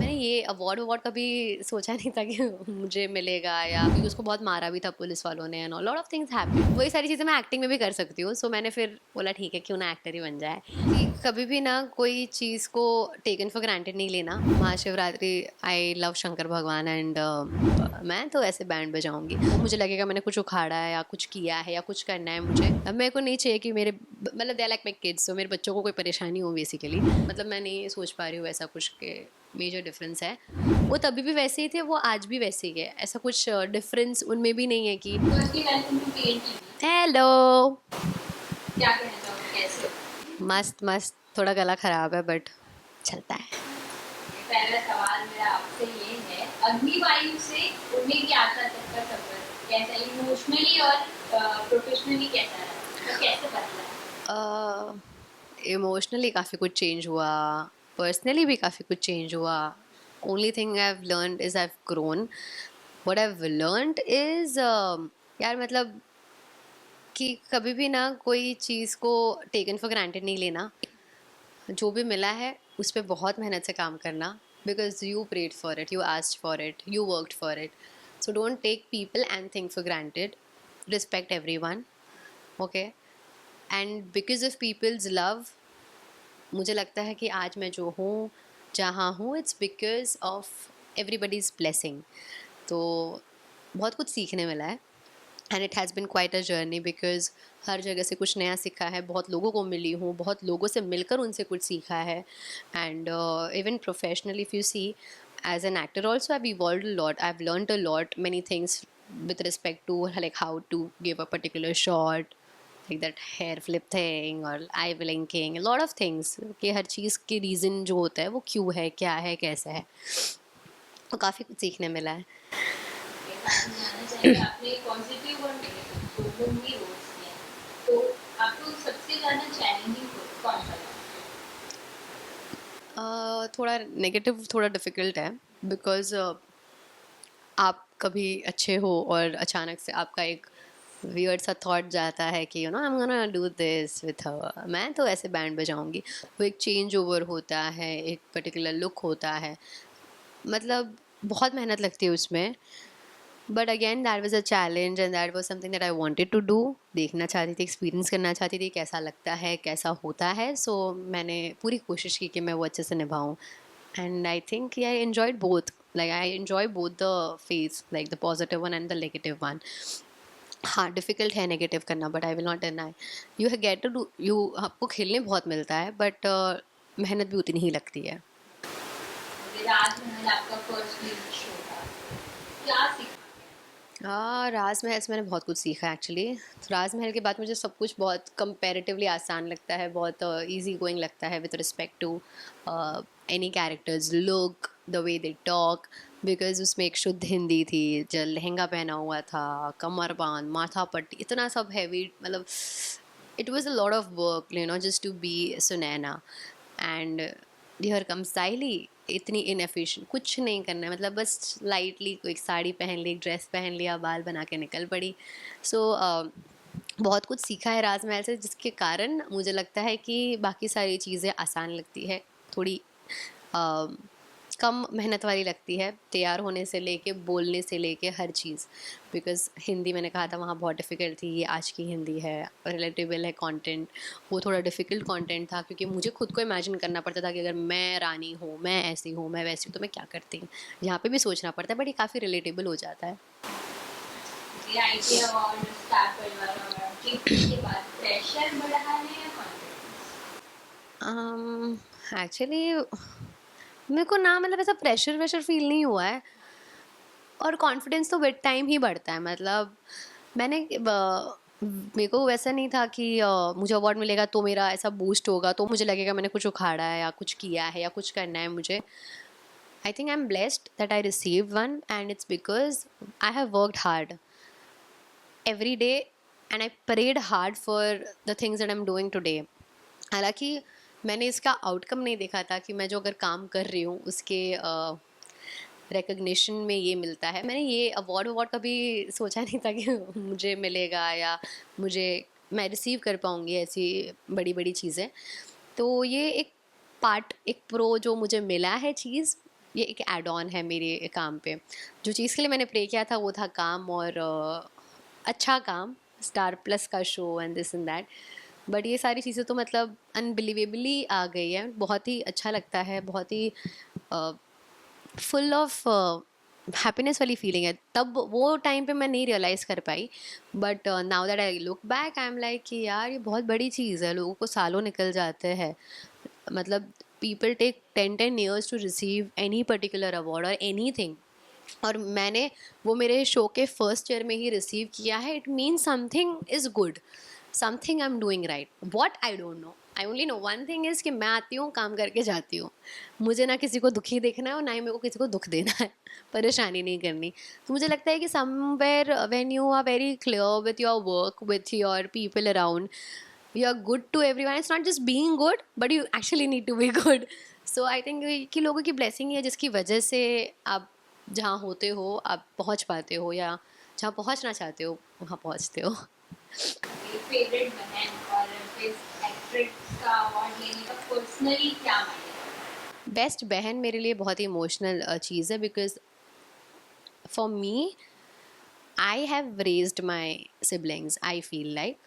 मैंने ये award award कभी सोचा नहीं था कि मुझे मिलेगा, या क्योंकि उसको बहुत मारा भी था पुलिस वालों ने, and lot of things happen. वही सारी चीज़ें मैं एक्टिंग में भी कर सकती हूँ, सो मैंने फिर बोला ठीक है क्यों ना एक्टर ही बन जाए। कि कभी भी ना कोई चीज़ को टेकन फॉर ग्रांटेड नहीं लेना। महाशिवरात्रि, आई लव शंकर भगवान, एंड मैं तो ऐसे बैंड बजाऊंगी। वो मुझे लगेगा मैंने कुछ उखाड़ा है या कुछ किया है या कुछ करना है मुझे, अब मेरे को नहीं चाहिए कि मेरे मतलब दे लाइक माई किड्स, तो मेरे बच्चों को कोई परेशानी हो बेसिकली। मतलब मैं नहीं सोच पा रही हूँ ऐसा कुछ के मेजर डिफरेंस है। वो तभी भी वैसे ही थे, वो आज भी वैसे ही है, ऐसा कुछ डिफरेंस उनमें भी नहीं है कि तो इसके पहले तुमने पेंट की थी, हेलो। क्या कहना चाहोगे, कैसे? मस्त मस्त, थोड़ा गला खराब है बट चलता है। पहला सवाल मेरा आपसे ये है, अग्निवायु से उड़ने की यात्रा तक का सफर कैसा, इमोशनली और प्रोफेशनली कैसा रहा, तो कैसे बदला? इमोशनली काफ़ी कुछ चेंज हुआ, पर्सनली भी काफ़ी कुछ चेंज हुआ। Only thing I have learned is I have grown. What I have learned is यार मतलब कि कभी भी ना कोई चीज़ को टेकन फॉर ग्रांटेड नहीं लेना। जो भी मिला है उस पर बहुत मेहनत से काम करना, because you prayed for it, you asked for it, you worked for it. So don't take people and thing for granted. Respect everyone, okay? And because of people's love, मुझे लगता है कि आज मैं जो हूँ जहाँ हूँ, it's because of everybody's blessing. तो बहुत कुछ सीखने मिला है, and it has been quite a journey, because हर जगह से कुछ नया सीखा है, बहुत लोगों को मिली हूँ, बहुत लोगों से मिलकर उनसे कुछ सीखा है। And even professionally if you see, as an actor also I've evolved a lot, I've learned a lot many things with respect to like how to give a particular shot, like that hair flip thing or eye blinking, a lot of things कि हर चीज़ के reason जो होता है वो क्यों है, क्या है, कैसा है। तो काफ़ी कुछ सीखने मिला है। साथ में जानना चाहिए आपने पॉजिटिव और नेगेटिव दोनों ही रोल्स किए हैं, तो आपको सबसे ज़्यादा चैलेंजिंग कौन सा लगा? थोड़ा नेगेटिव, थोड़ा डिफ़िकल्ट है, बिकॉज़ आप कभी अच्छे हो और अचानक से आपका एक वियर्ड सा थॉट जाता है कि you know I am gonna do this with her, मैं तो ऐसे बैंड बजाऊंगी। वो एक चेंज ओवर होता है, एक पर्टिकुलर लुक होता है, मतलब बहुत मेहनत लगती है उसमें। But again that was a challenge, and that was something that I wanted to do. देखना चाहती थी, एक्सपीरियंस करना चाहती थी कैसा लगता है, कैसा होता है। सो मैंने पूरी कोशिश की कि मैं वो अच्छे से निभाऊँ, and I think yeah, I enjoyed both. Like I enjoy both the phase, like the positive one and the negative one. हाँ डिफ़िकल्ट है नेगेटिव करना, but I will not deny you get to do, you आपको खेलने बहुत मिलता है, but मेहनत भी उतनी ही लगती है। राजमहल आपका फर्स्ट टीवी शो था, क्या सीखा? राजमहल से मैंने बहुत कुछ सीखा एक्चुअली। तो राजमहल के बाद मुझे सब कुछ बहुत कंपैरेटिवली आसान लगता है, बहुत इजी गोइंग लगता है with respect to any characters look, the way they talk. Because उसमें एक शुद्ध हिंदी थी, जो लहंगा पहना हुआ था, कमर बांध, माथा पट्टी, इतना सब हैवी, मतलब it was a lot of work you know just to be Sunaina. And here comes Saili, इतनी इनएफिशिएंट, कुछ नहीं करना है, मतलब बस लाइटली कोई साड़ी पहन ली, ड्रेस पहन लिया, बाल बना के निकल पड़ी। सो बहुत कुछ सीखा है राजमहल से, जिसके कारण मुझे लगता है कि बाकी सारी चीज़ें आसान लगती है, थोड़ी कम मेहनत वाली लगती है, तैयार होने से लेके, बोलने से लेके हर चीज़। बिकॉज़ हिंदी मैंने कहा था वहाँ बहुत डिफ़िकल्ट थी, ये आज की हिंदी है, रिलेटेबल है कंटेंट। वो थोड़ा डिफ़िकल्ट कंटेंट था, क्योंकि मुझे खुद को इमेजिन करना पड़ता था कि अगर मैं रानी हूँ, मैं ऐसी हूँ, मैं वैसी हूँ, तो मैं क्या करती। यहाँ पे भी सोचना पड़ता है, बट ये काफ़ी रिलेटेबल हो जाता है। ये आईटी अवार्ड, स्टार परिवार अवार्ड जीतने के बाद प्रेशर बढ़ा है या एक्चुअली मेरे को ना मतलब ऐसा प्रेशर वेशर फील नहीं हुआ है, और कॉन्फिडेंस तो विद टाइम ही बढ़ता है। मतलब मैंने मेरे को वैसा नहीं था कि मुझे अवार्ड मिलेगा तो मेरा ऐसा बूस्ट होगा, तो मुझे लगेगा मैंने कुछ उखाड़ा है या कुछ किया है या कुछ करना है मुझे। I think I am blessed that I receive one, and it's because I have worked hard every day, and I prayed hard for the things that I am doing today. हालांकि मैंने इसका आउटकम नहीं देखा था कि मैं जो अगर काम कर रही हूँ उसके रिकग्निशन में ये मिलता है। मैंने ये अवार्ड अवार्ड कभी सोचा नहीं था कि मुझे मिलेगा, या मुझे मैं रिसीव कर पाऊँगी ऐसी बड़ी बड़ी चीज़ें। तो ये एक पार्ट, एक प्रो जो मुझे मिला है चीज़, ये एक एड ऑन है मेरे काम पे। जो चीज़ के लिए मैंने प्रे किया था वो था काम, और अच्छा काम, स्टार प्लस का show and this and that. But ये सारी चीज़ें तो मतलब अनबिलीवेबली आ गई है, बहुत ही अच्छा लगता है, बहुत ही फुल ऑफ हैप्पीनेस वाली फीलिंग है। तब वो टाइम पे मैं नहीं रियलाइज़ कर पाई, but now that I look back I am like कि यार ये बहुत बड़ी चीज़ है, लोगों को सालों निकल जाते हैं, मतलब people take 10 years to receive any particular award और एनी थिंग, और मैंने वो मेरे शो के फर्स्ट ईयर में ही रिसीव किया है। It means something is good, something I am doing right, what I don't know. I only know one thing is कि मैं आती हूँ, काम करके जाती हूँ, मुझे ना किसी को दुखी देखना है और ना ही मेरे को किसी को दुख देना है, परेशानी नहीं करनी। तो मुझे लगता है कि somewhere when you are very clear with your work, with your people around, you are good to everyone. It's not just being good, but you actually need to be good. So I think कि लोगों की blessing है जिसकी वजह से आप जहाँ होते हो आप पहुँच पाते हो, या जहाँ पहुँचना चाहते हो वहाँ पहुँचते हो। फेवरेट बहन और बेस्ट एक्ट्रेस का अवार्ड लेने का पर्सनली क्या मायने? बेस्ट बहन मेरे लिए बहुत ही इमोशनल चीज़ है, because for me I have raised my siblings, I feel like.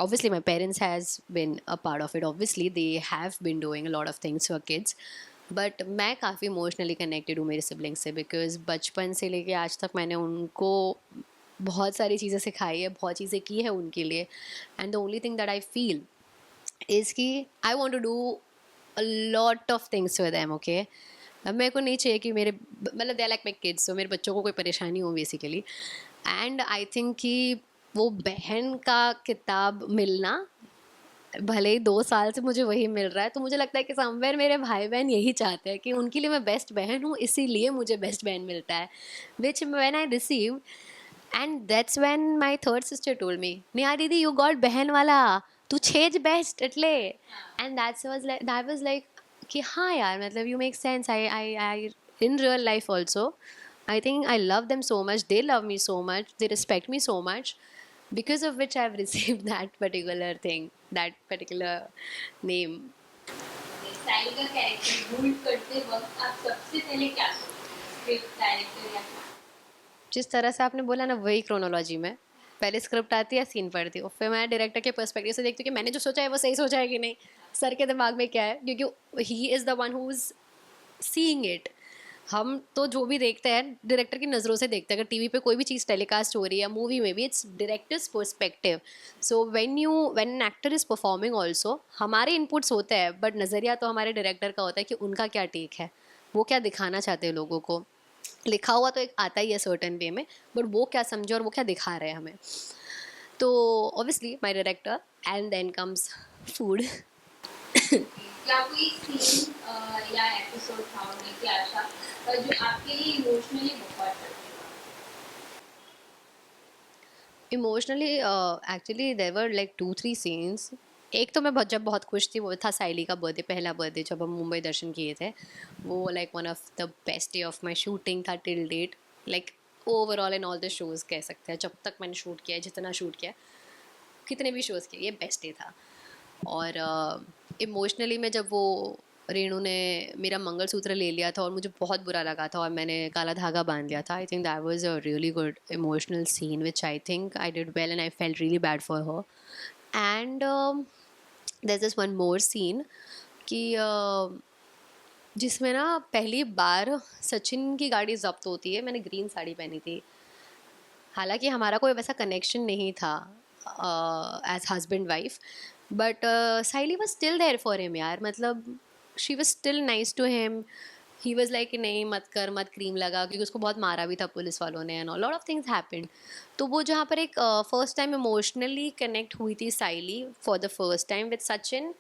Obviously my parents has been a part of it, obviously they have been doing a lot of things for kids, but मैं काफ़ी emotionally connected हूँ मेरे siblings से, because बचपन से लेके आज तक मैंने उनको बहुत सारी चीज़ें सिखाई है, बहुत चीज़ें की है उनके लिए, and the only thing that I feel is कि I want to do a lot of things with them, okay. अब मेरे को नहीं चाहिए कि मेरे मतलब दे लाइक माई किड्स, तो मेरे बच्चों को कोई परेशानी हो बेसिकली। एंड आई थिंक कि वो बहन का किताब मिलना, भले ही 2 साल से मुझे वही मिल रहा है, तो मुझे लगता है कि समवेयर मेरे भाई बहन यही चाहते हैं कि उनके लिए मैं बेस्ट बहन हूँ, इसीलिए मुझे बेस्ट बहन मिलता है, विच when I receive. And that's when my third sister told me, Neha दीदी यू गॉट बहन वाला, तू छेज बेस्ट એટલે। एंड दैट वाज लाइक कि हाँ यार, मतलब you make sense, I in real life also I think I love them so much, they love me so much, they respect me so much, because of which I've received that particular thing, that particular name. साइल का character mould करते वक्त आप सबसे पहले क्या सोचते, script director या क्या? जिस तरह से आपने बोला ना, वही क्रोनोलॉजी में, पहले स्क्रिप्ट आती है, सीन पढ़ती हूँ, फिर मैं डायरेक्टर के पर्सपेक्टिव से देखती हूँ कि मैंने जो सोचा है वो सही सोचा है कि नहीं, सर के दिमाग में क्या है, क्योंकि he is the one who is seeing it. हम तो जो भी देखते हैं डायरेक्टर की नज़रों से देखते हैं, अगर टीवी पे कोई भी चीज़ टेलीकास्ट हो रही है, मूवी में भी, it's directors perspective. So when an actor is performing also, हमारे इनपुट्स होते हैं, बट नज़रिया तो हमारे डायरेक्टर का होता है कि उनका क्या टेक है, वो क्या दिखाना चाहते हैं लोगों को। लिखा हुआ तो एक आता ही है सर्टन वे में, बट वो क्या समझे और वो क्या दिखा रहे हैं हमें। तो obviously my director, and then comes food. क्या कोई सीन या एपिसोड था उन्हें की आशा जो आपके लिए इमोशनली बहुत emotionally actually there were like 2-3 scenes. एक तो मैं जब बहुत खुश थी, वो था साइली का बर्थडे, पहला बर्थडे जब हम मुंबई दर्शन किए थे, वो like one of the best day of my shooting था till date, like overall in all the shows कह सकते हैं, जब तक मैंने शूट किया है, जितना शूट किया, कितने भी शोज़ किए, ये बेस्ट डे था। और इमोशनली में जब वो रेणु ने मेरा मंगलसूत्र ले लिया था और मुझे बहुत बुरा लगा था और मैंने काला धागा बांध लिया था, I think that was a really good emotional scene which I think I did well and I felt really bad for her. And there is this one more scene कि जिसमें ना पहली बार सचिन की गाड़ी जब्त होती है, मैंने ग्रीन साड़ी पहनी थी, हालांकि हमारा कोई वैसा कनेक्शन नहीं था as husband wife, but Saili was still there for him यार, मतलब she was still nice to him. He was like नहीं मत कर, मत क्रीम लगा, क्योंकि उसको बहुत मारा भी था पुलिस वालों ने, and lot of things happened. तो वो जहाँ पर एक फर्स्ट टाइम इमोशनली कनेक्ट हुई थी Saili for the first time with Sachin,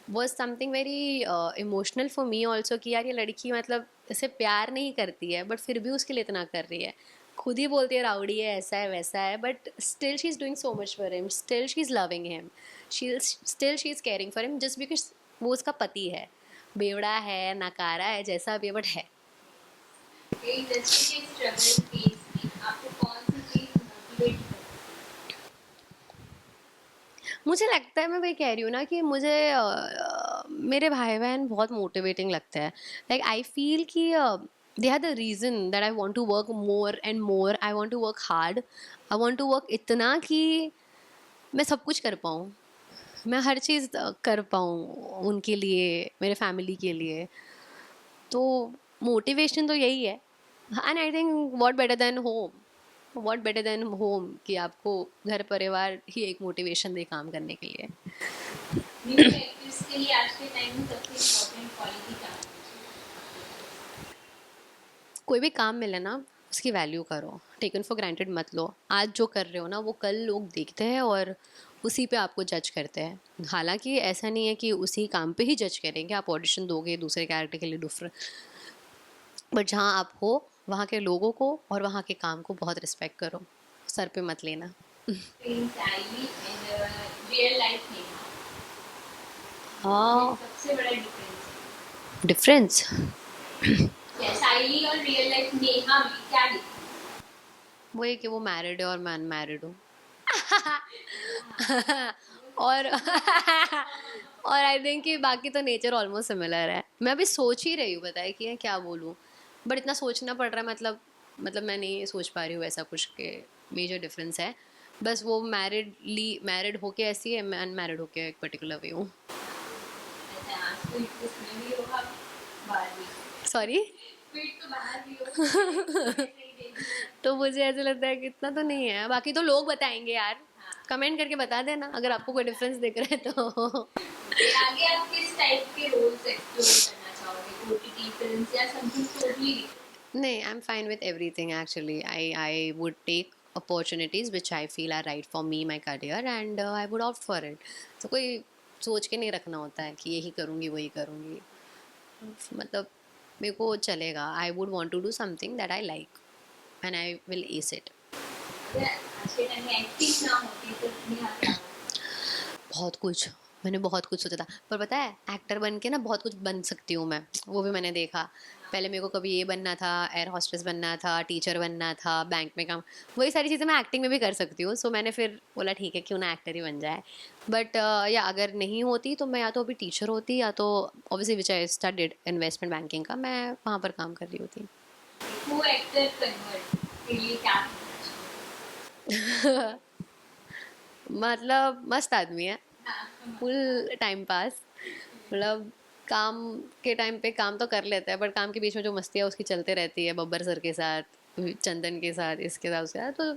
was something very emotional for me also, कि यार ये लड़की मतलब इसे प्यार नहीं करती है बट फिर भी उसके लिए इतना कर रही है, खुद ही बोलती है राउडी है, ऐसा है वैसा है, but still she is doing so much for him, still she is loving him, still she is caring for him, just because वो उसका पति है, बेवड़ा है, नकारा है, जैसा भी, बट है। इंडस्ट्री के स्ट्रगल फेज में आपको कौन सी चीज मोटिवेट करती मुझे लगता है, मैं वही कह रही हूँ ना कि मुझे मेरे भाई बहन बहुत मोटिवेटिंग लगते हैं. लाइक आई फील कि they are the reason that I want to work more and more. I want to work hard. I want to work इतना कि मैं सब कुछ कर पाऊँ. मैं हर चीज़ कर पाऊँ उनके लिए, मेरे फैमिली के लिए. तो मोटिवेशन तो यही है. And I think what better than home. What better than home कि आपको घर परिवार ही एक मोटिवेशन दे काम करने के लिए. न्यू एक्टर्स के लिए आज के टाइम में सबसे इम्पोर्टेंट क्वालिटी क्या है? कोई भी काम मिले ना, उसकी वैल्यू करो. टेकन फॉर ग्रांटेड मत लो. आज जो कर रहे हो ना, वो कल लोग देखते हैं और उसी पे आपको जज करते हैं. हालांकि ऐसा नहीं है कि उसी काम पे ही जज करेंगे. आप ऑडिशन दोगे दूसरे कैरेक्टर के लिए डिफरेंट, बट जहाँ आप हो वहाँ के लोगों को और वहाँ के काम को बहुत रिस्पेक्ट करो. सर पे मत लेना. Prince ivy and real life में हाँ, सबसे बड़ा डिफरेंस डिफरेंस. है साइली और रियल लाइफ नेहा में क्या difference? वो है कि वो मैरिड है और मैं अनमैरिड हूँ. और और आई थिंक कि बाकी तो नेचर ऑलमोस्ट सिमिलर है. मैं अभी सोच ही रही हूँ, बताए कि क्या बोलूँ, बट इतना सोचना पड़ रहा है. मतलब मैं नहीं सोच पा रही हूँ ऐसा कुछ के मेजर डिफरेंस है. बस वो मैरिड होके ऐसी है, मैं अनमैरिड होके एक पर्टिकुलर वे हूँ. अच्छा स्पीड उसमें भी होगा बाहर भी सॉरी. स्पीड तो बाहर भी होगा तो मुझे ऐसा लगता है कि इतना तो नहीं है. बाकी तो लोग बताएंगे यार. कमेंट करके बता देना अगर आपको कोई डिफरेंस दिख रहा है तो. आगे आप किस टाइप के रोल्स एक्सप्लोर करना चाहोगे ओटीटी फिल्म्स या समथिंग टोटली नहीं, I am fine with everything actually. I would take opportunities which I feel are right for me my career and I would opt for it. तो कोई सोच के नहीं रखना होता है कि यही करूँगी वही करूँगी. मतलब मेरे को चलेगा. I would want to do something that I like and I will ace it. आज के टाइम में एक्टिंग ना होती तो नेहा क्या होती? बहुत कुछ. मैंने बहुत कुछ सोचा था, पर पता है एक्टर बन के ना बहुत कुछ बन सकती हूँ मैं. वो भी मैंने देखा. पहले मेरे को कभी ये बनना था, एयर हॉस्टेस बनना था, टीचर बनना था, बैंक में काम. वही सारी चीज़ें मैं एक्टिंग में भी कर सकती हूँ. सो मैंने फिर बोला ठीक है क्यों ना एक्टर ही बन जाए. बट या अगर नहीं होती तो मैं या तो अभी टीचर होती या तो obviously which I studied investment banking का, मैं वहाँ पर काम कर रही होती. वो एक्टर कन्वर्ट के लिए क्या करना चाहिए? मतलब मस्त आदमी है. हाँ, फुल टाइम पास. मतलब काम के टाइम पे काम तो कर लेता है, बट काम के बीच में जो मस्तियाँ उसकी चलते रहती है बब्बर सर के साथ, चंदन के साथ, इसके साथ उसके साथ, तो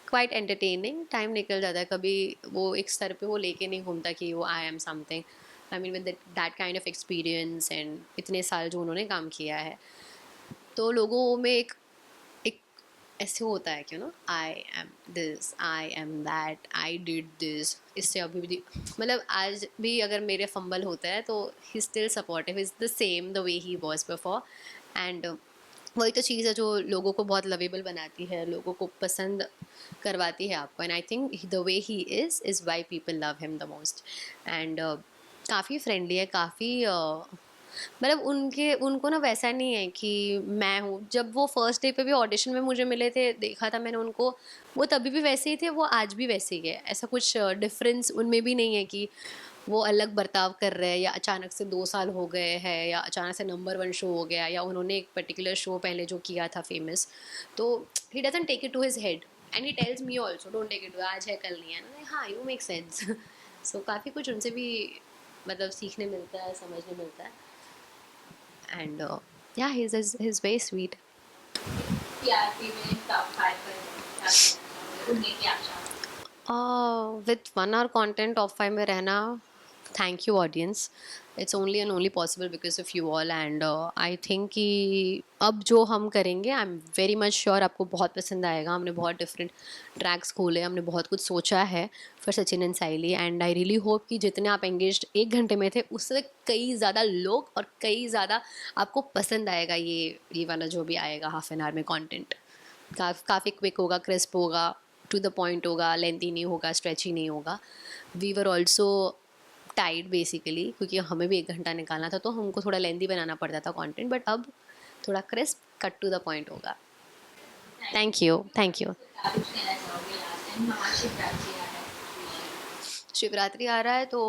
क्वाइट एंटरटेनिंग. टाइम निकल जाता है. कभी वो एक स्तर पे वो लेके नहीं घूमता कि वो I am something. I mean with that kind of experience and इतने साल जो उन्होंने काम किया है, तो लोगों में एक एक ऐसे होता है कि no I am this, I am that, I did this. इससे अभी भी मतलब आज भी अगर मेरे फंबल होता है तो he still supportive. Is the same the way he was before. And वही तो चीज़ है जो लोगों को बहुत लवेबल बनाती है, लोगों को पसंद करवाती है आपको. And I think the way he is why people love him the most. And काफ़ी फ्रेंडली है, काफ़ी मतलब उनको ना वैसा नहीं है कि मैं हूँ. जब वो फर्स्ट डे पे भी ऑडिशन में मुझे मिले थे, देखा था मैंने उनको, वो तभी भी वैसे ही थे, वो आज भी वैसे ही है. ऐसा कुछ डिफरेंस उनमें भी नहीं है कि वो अलग बर्ताव कर रहे हैं या अचानक से 2 साल हो गए हैं या अचानक से नंबर 1 शो हो गया या उन्होंने एक पर्टिकुलर शो पहले जो किया था फेमस, तो he doesn't take it to his head. And he tells me also don't take it to आज है कल नहीं है ना. हाँ, यू मेक सेंस. सो काफ़ी कुछ उनसे भी मतलब सीखने मिलता है, समझने मिलता है. And yeah, he's very sweet. TRP में टॉप 5 पर क्या करना चाहोगे उनने क्या चाहा? With 1 hour content top 5 में रहना, thank you audience. It's only and only possible because of you all. And I think कि अब जो हम करेंगे, I'm very much sure आपको बहुत पसंद आएगा. हमने बहुत different tracks खोले, हमने बहुत कुछ सोचा है for Sachin and Saili. And I really hope कि जितने आप एंगेज्ड 1 घंटे में थे, उससे कई ज़्यादा लोग और कई ज़्यादा आपको पसंद आएगा ये वाला जो भी आएगा हाफ एन आवर में कॉन्टेंट. काफ़ी क्विक होगा, क्रिस्प होगा, टू द पॉइंट होगा, लेंथी नहीं होगा, स्ट्रेची नहीं होगा. We were also tied basically क्योंकि हमें भी 1 घंटा निकालना था, तो हमको थोड़ा लेंथी बनाना पड़ता था कंटेंट, बट अब थोड़ा crisp, cut to the point होगा. Thank you. कुछ कहना चाहोगे लास्ट टाइम महाशिवरात्रि आ रहा है शिवरात्रि आ रहा है तो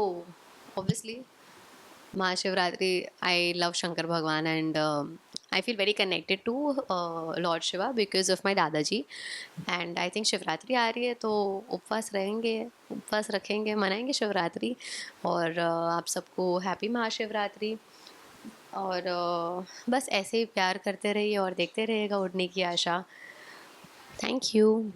obviously Mahashivratri, I love Shankar भगवान and I feel very connected to lord Shiva because of my दादाजी। एंड आई थिंक शिवरात्रि आ रही है तो उपवास रहेंगे, उपवास रखेंगे, मनाएंगे शिवरात्रि। और आप सबको हैप्पी महाशिवरात्रि। और बस ऐसे ही प्यार करते रहिए और देखते रहिएगा उड़ने की आशा। Thank you.